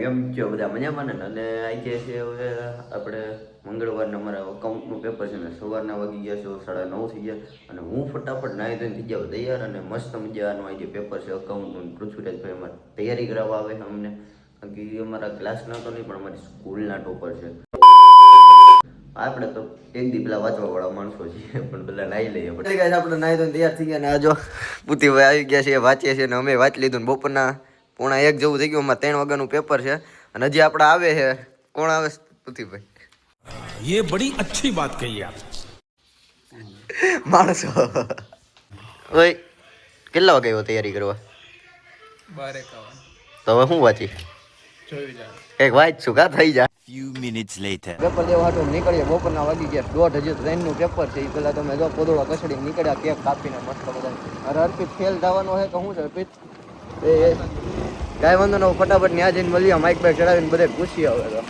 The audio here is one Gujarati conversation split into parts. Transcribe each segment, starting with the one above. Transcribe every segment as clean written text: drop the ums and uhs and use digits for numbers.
કેમ છો બધા મજામાં ને? અને આજે છે હવે આપણે મંગળવારના અમારા અકાઉન્ટનું પેપર છે ને સવારના વાગી ગયા છે 9:30 થઈ ગયા અને હું ફટાફટ નાહી ધોઈને થઈ ગયો તૈયાર અને મસ્ત મજાનું આજે પેપર છે અકાઉન્ટનું. પૃથ્વીરાજભાઈ અમારે તૈયારી કરાવવા આવે છે અમને, કારણ કે અમારા ક્લાસના તો નહીં પણ અમારી સ્કૂલના ટોપર છે. આપણે તો એક દી પેલા વાંચવા વાળા માણસો છીએ પણ પેલા નાહી લઈએ. આપણે નાહી ધોઈને તૈયાર થઈ ગયા ને આ જો પુતીભાઈ આવી ગયા છે, વાંચીએ છીએ ને અમે વાંચી લીધું ને બપોરના 1:45 જેવું થઈ ગયું. અમારે 3 વાગ્યાનું પેપર છે અને હજી આપણે આવે છે. કોણ આવે પુતીભાઈ? ये बड़ी अच्छी बात कही आप. માણસો ઓય કેટલા વાગે આવ્યો તૈયારી કરવા? 12:51. તો હવે શું વાંચી? જોઈ જા. કંઈક વાંચશું કા થઈ જાય. Few minutes later. પેપર દેવા હાટો નીકળીએ. બપોરના વાગી ગયા 1:30. હજી ટ્રેનનું પેપર છે. એ પેલા તમે જો પોદળો કચડી નીકળ્યા કેક કાપીને મસ્ત બધા. અરે અર્પિત ફેલ થવાનો છે કે શું છે અર્પિત? એ કાંઈ વાંધો ન, ફટાફટ ત્યાં જઈને મળીએ. માઇક બાઇક ચડાવીને બધે પૂછીએ હવે તો.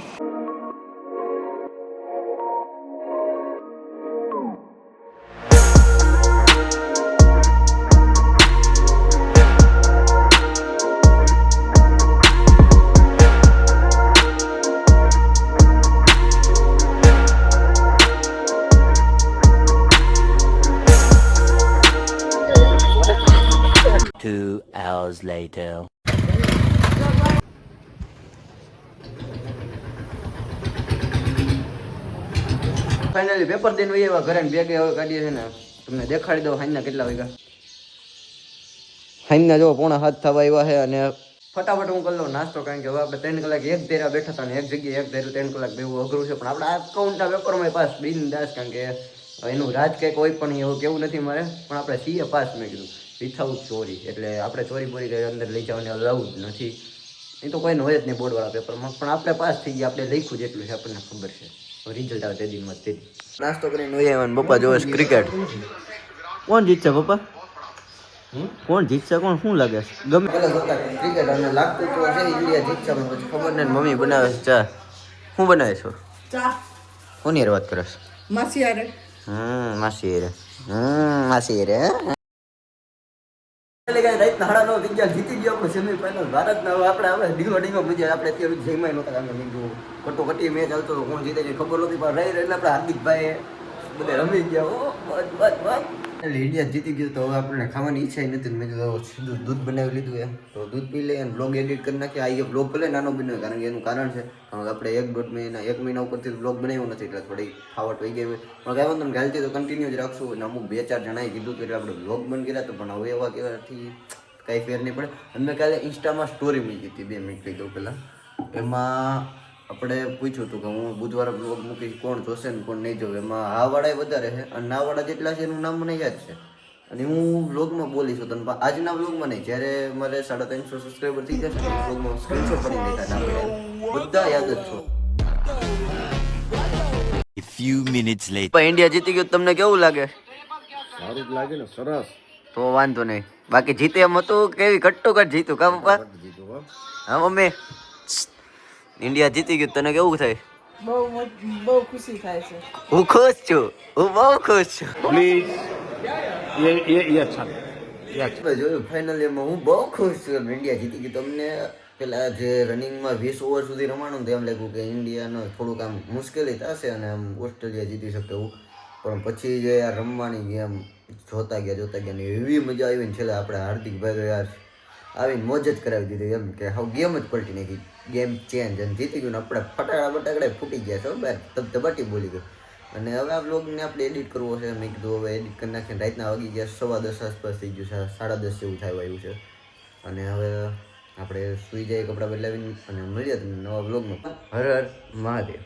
Two hours later. Finally paper દઈને વહી આવ્યા ઘરે. બેગે હવે કાઢીએ છે ને તમને દેખાડી દઉં હાઈના કેટલા વાગ્યા. હાઈના જો 6:45 થવા આવ્યા છે અને ફટાફટ હું કરી લઉં નાસ્તો, કારણ કે હવે આપણે 3 કલાક એક ધેરા બેઠા હતા ને એક જગ્યાએ એક ધેરું 3 કલાક બેવું અઘરું છે. પણ આપણે આ અકાઉન્ટના પેપરમાં પાસ બિનદાસ, કારણ કે એનું રાજ કંઈક હોય પણ એવું કેવું નથી મારે, પણ આપણે સીએ પાસ મેં કીધું વિથઆઉટ ચોરી. એટલે આપણે ચોરી બોરી કંઈ અંદર લઈ જવાની અલાઉ જ નથી. એ તો કોઈને હોય જ નહીં બોર્ડવાળા પેપરમાં, પણ આપણે પાસ થઈ ગયા. આપણે લખ્યું જેટલું છે આપણને ખબર છે. રિઝલ્ટ આવે તે દિનમાં તે નાસ્તો કરીને વહી આવ્યા. પપ્પા જોવે ક્રિકેટ. કોણ જીતશે પપ્પા? કોણ જીતશે? કોણ શું લાગે છે? ગમે ક્રિકેટ અને લાગતું તો છે ઇન્ડિયા જીતશે, પણ પછી ખબર નહીં. મમ્મી બનાવે છે ચા. શું બનાવે છો? ચા. કોની હારે વાત કરે છે? માસી હારે. માસી હારે. માસી હારે. રાતના 9:30 થઈ ગયા. જીતી ગયો આપણો સેમીફાઈનલ ભારતના. હવે આપણે આવે ડીંગો મજા. આપણે અત્યારે જઈમાં નહોતા, અમે કીધું કટોકટી મેચ ચાલતો હતો, કોણ જીતે છે ખબર નહોતી, પણ રહી એટલે આપણે હાર્દિકભાઈ બધે રમી ગયા. એટલે ઇન્ડિયા જીતી ગયું. તો હવે આપણને ખાવાની ઈચ્છા નથી. મેં કીધું સીધું દૂધ બનાવી લીધું એમ તો દૂધ પી લઈએ અને બ્લોગ એડિટ કરી નાખીએ. આ બ્લોગ ભલે નાનો બનાવ્યો, કારણ કે એનું કારણ છે આપણે 1 મહિના ઉપરથી બ્લોગ બનાવ્યો નથી, એટલે થોડી ફાવટ વહી ગઈ હોય. પણ કાંઈ વાંધો કાલથી તો કન્ટિન્યુ જ રાખશું. અને અમુક 2-4 જણાએ કીધું હતું એટલે આપણે બ્લોગ બંધ કર્યા તો, પણ હવે એવા કહેવાથી કાંઈ ફેર નહીં પડે. અને મેં કાલે ઇન્સ્ટામાં સ્ટોરી મૂકી હતી 2 મિનિટ કહી દઉં પહેલાં. એમાં આપણે પૂછ્યું હતું કે હું બુધવારે બ્લોગ મૂકીશ, કોણ જોશે ને કોણ નહીં જોવે. એમાં હા વાળા વધારે છે અને ના વાળા જેટલા છે એનું નામ મને યાદ છે અને હું બ્લોગમાં બોલીશ તને. પણ આજના બ્લોગમાં નહીં, જ્યારે મારે 350 સબસ્ક્રાઈબર થઈ જશે ને બ્લોગમાં સ્ક્રીનશોટ પડી દેખાય ના બધા યાદ જ છો. A few minutes later. પણ ઇન્ડિયા જીતી ગયું, તમને કેવું લાગે? સારું જ લાગે ને, સરસ. તો વાંધો નહીં. બાકી જીતે એમ હતું કેવી કટ્ટોકટ જીતું કા પપ્પા? હા મમ્મી, ઇન્ડિયા જીતી ગયું તને કેવું થાય? બહુ ખુશી થાય છે. હું ખુશ છું, હું બહુ ખુશ છું. પ્લીઝ ये अच्छा જોયું ફાઇનલ એમાં હું બહુ ખુશ છું. ઇન્ડિયા જીતી ગયું. તમને પેલા જે રનિંગમાં 20 ઓવર સુધી રમાણું તો એમ લાગ્યું કે ઇન્ડિયાનો થોડુંક આમ મુશ્કેલી થશે અને આમ ઓસ્ટ્રેલિયા જીતી શકે એવું. પણ પછી જે યાર રમવાની ગેમ જોતા ગયા ને એવી મજા આવી ને છેલ્લે આપણે હાર્દિકભાઈ તો યાર આવીને મોજ જ કરાવી દીધી. એમ કે હાવ ગેમ જ પલટી નાખી, ગેમ ચેન્જ અને જીતી ગયું ને આપણે ફટાકડા ફૂટી ગયા છો બાર તબાટી બોલી ગયો. અને હવે આ બ્લોગને આપણે એડિટ કરવો છે. મેં કીધું હવે એડિટ કરી નાખીને રાતના વાગી ગયા 10:15 આસપાસ થઈ ગયું છે, 10:30 જેવું થાય આવ્યું છે. અને હવે આપણે સૂઈ જઈએ કપડાં બદલાવીને અને મળીએ તમને નવા બ્લોગમાં. હર હર મહાદેવ.